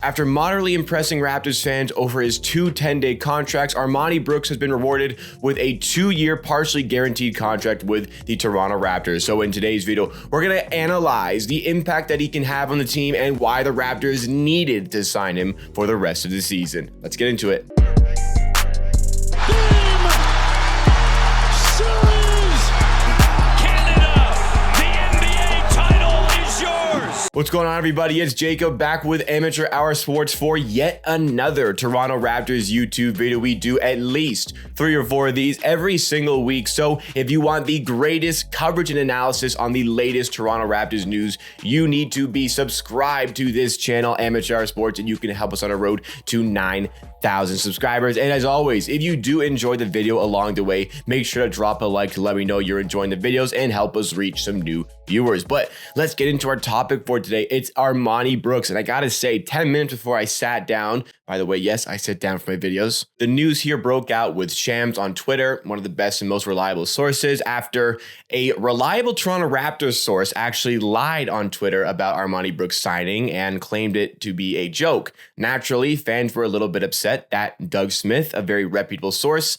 After moderately impressing Raptors fans over his two 10-day contracts, Armoni Brooks has been rewarded with a 2-year partially guaranteed contract with the Toronto Raptors. So in today's video, we're going to analyze the impact that he can have on the team and why the Raptors needed to sign him for the rest of the season. Let's get into it. What's going on, everybody? It's Jacob back with Amateur Hour Sports for yet another Toronto Raptors YouTube video. We do at least 3 or 4 of these every single week. So if you want the greatest coverage and analysis on the latest Toronto Raptors news, you need to be subscribed to this channel, Amateur Hour Sports, and you can help us on a road to 9,000 subscribers. And as always, if you do enjoy the video along the way, make sure to drop a like to let me know you're enjoying the videos and help us reach some new viewers. But let's get into our topic for today. It's Armoni Brooks, and I gotta say, 10 minutes before I sat down, by the way, yes, I sit down for my videos, the news here broke out with Shams on Twitter, one of the best and most reliable sources, after a reliable Toronto Raptors source actually lied on Twitter about Armoni Brooks signing and claimed it to be a joke. Naturally, fans were a little bit upset that Doug Smith, a very reputable source,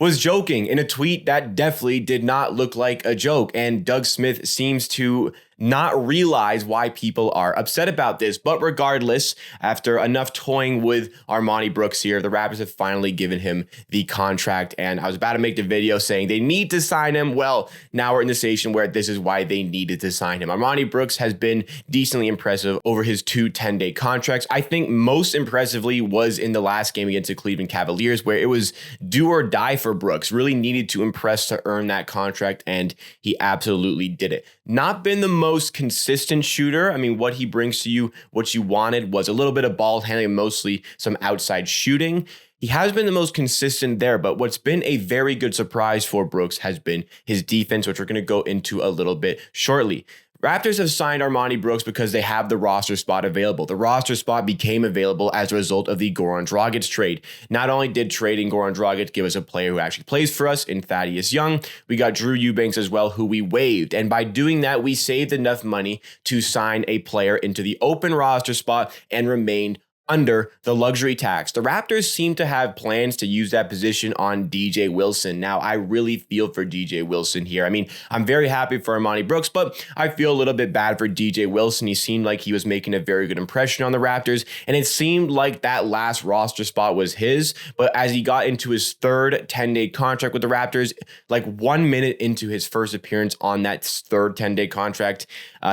was joking in a tweet that definitely did not look like a joke. And Doug Smith seems to not realize why people are upset about this. But regardless, after enough toying with Armoni Brooks here, the Raptors have finally given him the contract. And I was about to make the video saying they need to sign him. Well, now we're in the station where this is why they needed to sign him. Armoni Brooks has been decently impressive over his 2 10-day contracts. I think most impressively was in the last game against the Cleveland Cavaliers, where it was do or die for Brooks. Really needed to impress to earn that contract, and he absolutely did it. Not been the most consistent shooter. I mean, what he brings to you, what you wanted, was a little bit of ball handling, mostly some outside shooting. He has been the most consistent there, but what's been a very good surprise for Brooks has been his defense, which we're going to go into a little bit shortly. Raptors have signed Armoni Brooks because they have the roster spot available. The roster spot became available as a result of the Goran Dragic trade. Not only did trading Goran Dragic give us a player who actually plays for us in Thaddeus Young, we got Drew Eubanks as well, who we waived. And by doing that, we saved enough money to sign a player into the open roster spot and remain under the luxury tax. The Raptors seem to have plans to use that position on DJ Wilson. Now, I really feel for DJ Wilson here. I mean, I'm very happy for Armoni Brooks, but I feel a little bit bad for DJ Wilson. He seemed like he was making a very good impression on the Raptors, and it seemed like that last roster spot was his. But as he got into his third 10-day contract with the Raptors, like 1 minute into his first appearance on that third 10-day contract,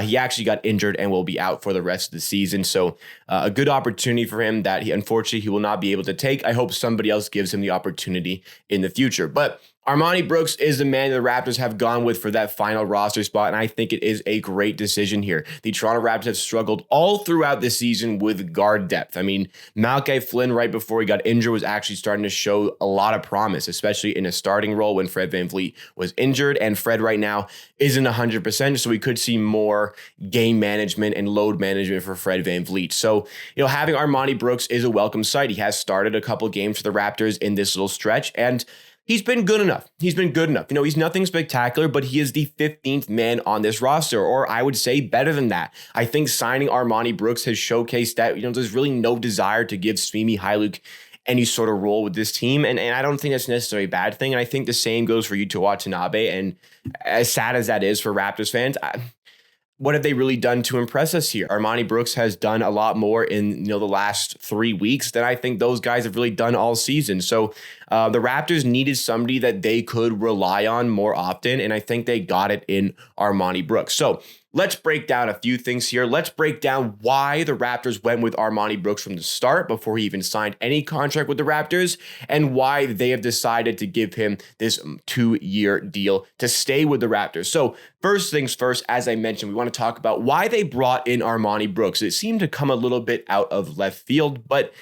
he actually got injured and will be out for the rest of the season. So a good opportunity for him that unfortunately he will not be able to take. I hope somebody else gives him the opportunity in the future. But Armoni Brooks is the man the Raptors have gone with for that final roster spot, and I think it is a great decision here. The Toronto Raptors have struggled all throughout the season with guard depth. I mean, Malachi Flynn, right before he got injured, was actually starting to show a lot of promise, especially in a starting role when Fred VanVleet was injured, and Fred right now isn't 100%, so we could see more game management and load management for Fred VanVleet. So, having Armoni Brooks is a welcome sight. He has started a couple games for the Raptors in this little stretch, and he's been good enough. He's nothing spectacular, but he is the 15th man on this roster, or I would say better than that. I think signing Armoni Brooks has showcased that, there's really no desire to give Svi Mykhailiuk any sort of role with this team, and I don't think that's necessarily a bad thing. And I think the same goes for Yuta Watanabe, and as sad as that is for Raptors fans, what have they really done to impress us here? Armoni Brooks has done a lot more in the last 3 weeks than I think those guys have really done all season. So the Raptors needed somebody that they could rely on more often, and I think they got it in Armoni Brooks. So let's break down a few things here. Let's break down why the Raptors went with Armoni Brooks from the start before he even signed any contract with the Raptors, and why they have decided to give him this 2-year deal to stay with the Raptors. So first things first, as I mentioned, we want to talk about why they brought in Armoni Brooks. It seemed to come a little bit out of left field, but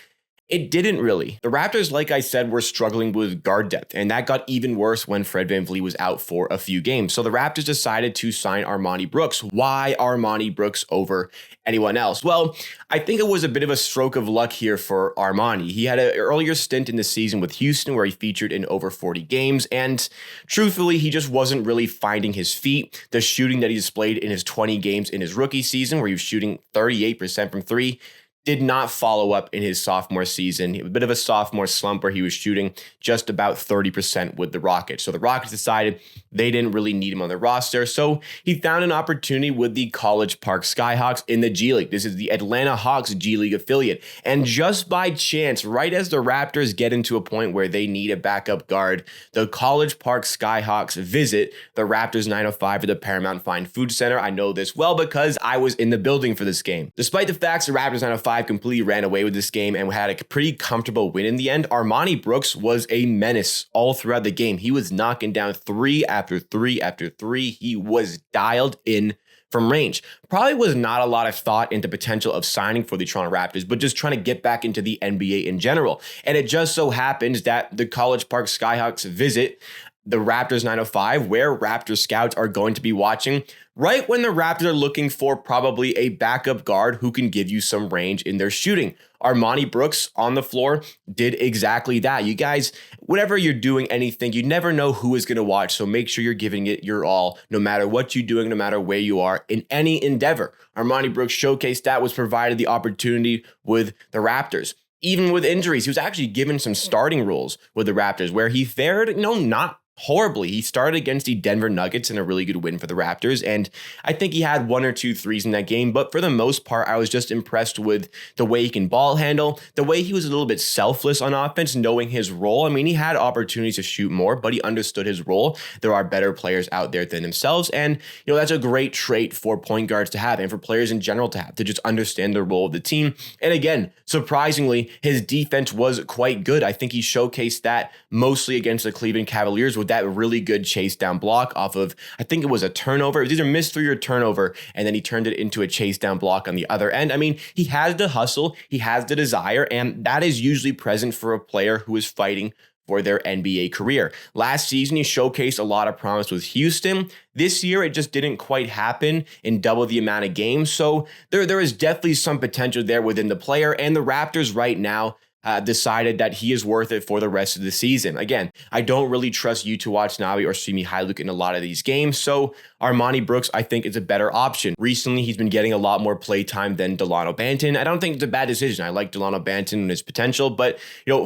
it didn't really. The Raptors, like I said, were struggling with guard depth, and that got even worse when Fred VanVleet was out for a few games. So the Raptors decided to sign Armoni Brooks. Why Armoni Brooks over anyone else? Well, I think it was a bit of a stroke of luck here for Armoni. He had an earlier stint in the season with Houston where he featured in over 40 games, and truthfully, he just wasn't really finding his feet. The shooting that he displayed in his 20 games in his rookie season, where he was shooting 38% from 3, did not follow up in his sophomore season. He had a bit of a sophomore slump where he was shooting just about 30% with the Rockets. So the Rockets decided they didn't really need him on their roster. So he found an opportunity with the College Park Skyhawks in the G League. This is the Atlanta Hawks G League affiliate. And just by chance, right as the Raptors get into a point where they need a backup guard, the College Park Skyhawks visit the Raptors 905 at the Paramount Fine Food Center. I know this well because I was in the building for this game. Despite the facts the Raptors 905 completely ran away with this game and had a pretty comfortable win in the end, Armoni Brooks was a menace all throughout the game. He was knocking down three after three after three. He was dialed in from range. Probably was not a lot of thought into potential of signing for the Toronto Raptors, but just trying to get back into the NBA in general. And it just so happens that the College Park Skyhawks visit the Raptors 905, where Raptor scouts are going to be watching right when the Raptors are looking for probably a backup guard who can give you some range in their shooting. Armoni Brooks on the floor did exactly that. You guys, whenever you're doing anything, you never know who is going to watch. So make sure you're giving it your all, no matter what you're doing, no matter where you are in any endeavor. Armoni Brooks showcased that, was provided the opportunity with the Raptors. Even with injuries, he was actually given some starting roles with the Raptors where he fared, not horribly. He started against the Denver Nuggets in a really good win for the Raptors, and I think he had one or two threes in that game, but for the most part, I was just impressed with the way he can ball handle, the way he was a little bit selfless on offense, knowing his role. I mean, he had opportunities to shoot more, but he understood his role. There are better players out there than themselves, and that's a great trait for point guards to have, and for players in general to have, to just understand the role of the team. And again, surprisingly, his defense was quite good. I think he showcased that mostly against the Cleveland Cavaliers with that really good chase down block off of, I think it was a turnover. It was either missed three or turnover, and then he turned it into a chase down block on the other end. I mean, he has the hustle, he has the desire, and that is usually present for a player who is fighting for their NBA career. Last season, he showcased a lot of promise with Houston. This year, it just didn't quite happen in double the amount of games. So there is definitely some potential there within the player, and the Raptors right now decided that he is worth it for the rest of the season. Again, I don't really trust Yuta Watanabe or Simi Hailuk in a lot of these games, so Armoni Brooks, I think, is a better option. Recently, he's been getting a lot more play time than Delano Banton. I don't think it's a bad decision. I like Delano Banton and his potential, but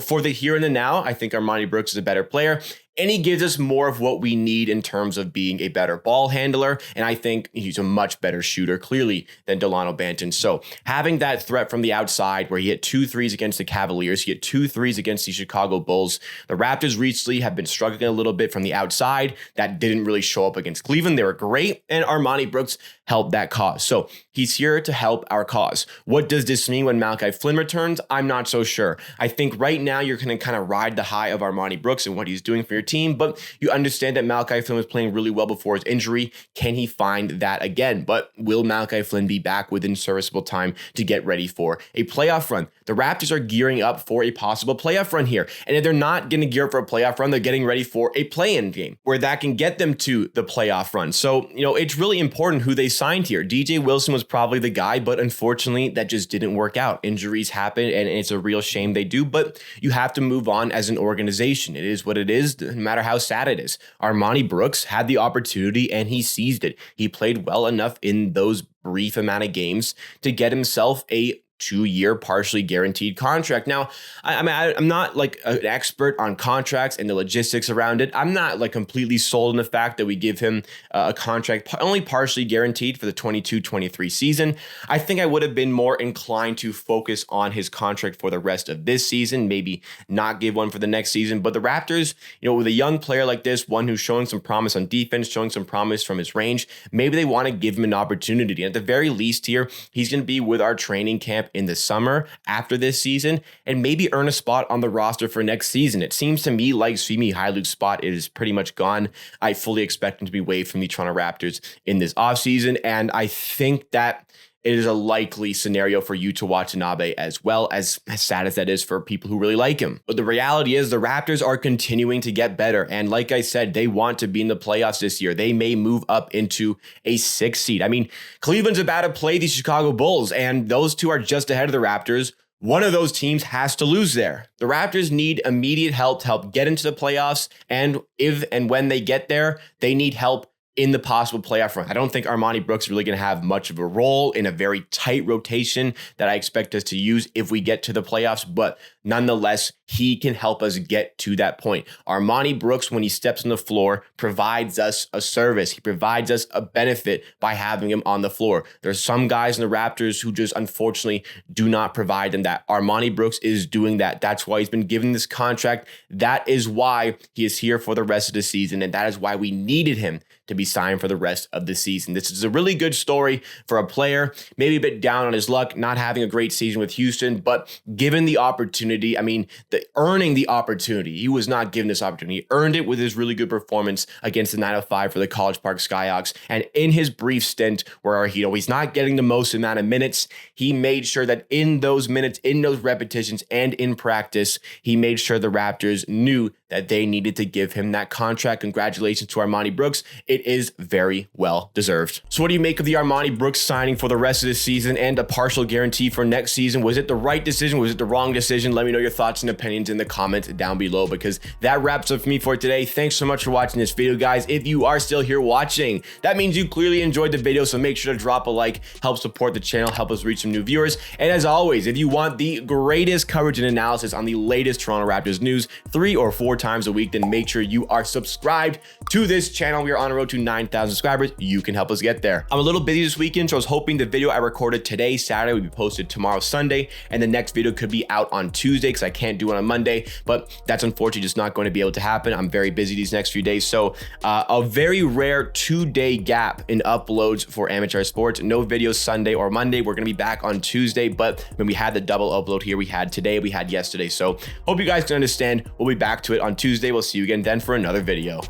for the here and the now, I think Armoni Brooks is a better player. And he gives us more of what we need in terms of being a better ball handler. And I think he's a much better shooter, clearly, than Delano Banton. So having that threat from the outside where he hit 2 threes against the Cavaliers, he hit 2 threes against the Chicago Bulls. The Raptors recently have been struggling a little bit from the outside. That didn't really show up against Cleveland. They were great. And Armoni Brooks helped that cause. So he's here to help our cause. What does this mean when Malachi Flynn returns? I'm not so sure. I think right now you're going to kind of ride the high of Armoni Brooks and what he's doing for your team, but you understand that Malachi Flynn was playing really well before his injury. Can he find that again? But will Malachi Flynn be back within serviceable time to get ready for a playoff run? The Raptors are gearing up for a possible playoff run here. And if they're not going to gear up for a playoff run, they're getting ready for a play-in game where that can get them to the playoff run. So, it's really important who they signed here. DJ Wilson was probably the guy, but unfortunately that just didn't work out. Injuries happen and it's a real shame they do, but you have to move on as an organization. It is what it is, no matter how sad it is. Armoni Brooks had the opportunity and he seized it. He played well enough in those brief amount of games to get himself a 2-year partially guaranteed contract. Now, I'm not like an expert on contracts and the logistics around it. I'm not like completely sold on the fact that we give him a contract only partially guaranteed for the 22-23 season. I think I would have been more inclined to focus on his contract for the rest of this season, maybe not give one for the next season. But the Raptors, with a young player like this, one who's showing some promise on defense, showing some promise from his range, maybe they want to give him an opportunity. At the very least here, he's going to be with our training camp in the summer after this season and maybe earn a spot on the roster for next season. It seems to me like Simi Hailuk's spot is pretty much gone. I fully expect him to be waived from the Toronto Raptors in this offseason, and I think that it is a likely scenario for Yuta Watanabe as well, as sad as that is for people who really like him. But the reality is the Raptors are continuing to get better. And like I said, they want to be in the playoffs this year. They may move up into a 6th seed. I mean, Cleveland's about to play the Chicago Bulls, and those two are just ahead of the Raptors. One of those teams has to lose there. The Raptors need immediate help to help get into the playoffs. And if and when they get there, they need help in the possible playoff run. I don't think Armoni Brooks is really going to have much of a role in a very tight rotation that I expect us to use if we get to the playoffs, but nonetheless, he can help us get to that point. Armoni Brooks, when he steps on the floor, provides us a service. He provides us a benefit by having him on the floor. There's some guys in the Raptors who just unfortunately do not provide them that. Armoni Brooks is doing that. That's why he's been given this contract. That is why he is here for the rest of the season, and that is why we needed him to be signed for the rest of the season. This is a really good story for a player, maybe a bit down on his luck, not having a great season with Houston, but given the opportunity, earning the opportunity. He was not given this opportunity. He earned it with his really good performance against the 905 for the College Park Skyhawks. And in his brief stint where he's not getting the most amount of minutes, he made sure that in those minutes, in those repetitions, and in practice, he made sure the Raptors knew that they needed to give him that contract. Congratulations to Armoni Brooks. It is very well deserved. So what do you make of the Armoni Brooks signing for the rest of the season and a partial guarantee for next season? Was it the right decision? Was it the wrong decision? Let me know your thoughts and opinions in the comments down below, because that wraps up for me for today. Thanks so much for watching this video, guys. If you are still here watching, that means you clearly enjoyed the video, so make sure to drop a like, help support the channel, help us reach some new viewers. And as always, if you want the greatest coverage and analysis on the latest Toronto Raptors news 3 or 4 times a week, then make sure you are subscribed to this channel. We are on a road to 9,000 subscribers. You can help us get there. I'm a little busy this weekend, so I was hoping the video I recorded today, Saturday, would be posted tomorrow, Sunday, and the next video could be out on Tuesday because I can't do it on Monday, but that's unfortunately just not going to be able to happen. I'm very busy these next few days, so a very rare 2-day gap in uploads for Amateur Sports. No videos Sunday or Monday. We're going to be back on Tuesday, but when we had the double upload here, we had today, we had yesterday, so hope you guys can understand. We'll be back to it on Tuesday. We'll see you again then for another video.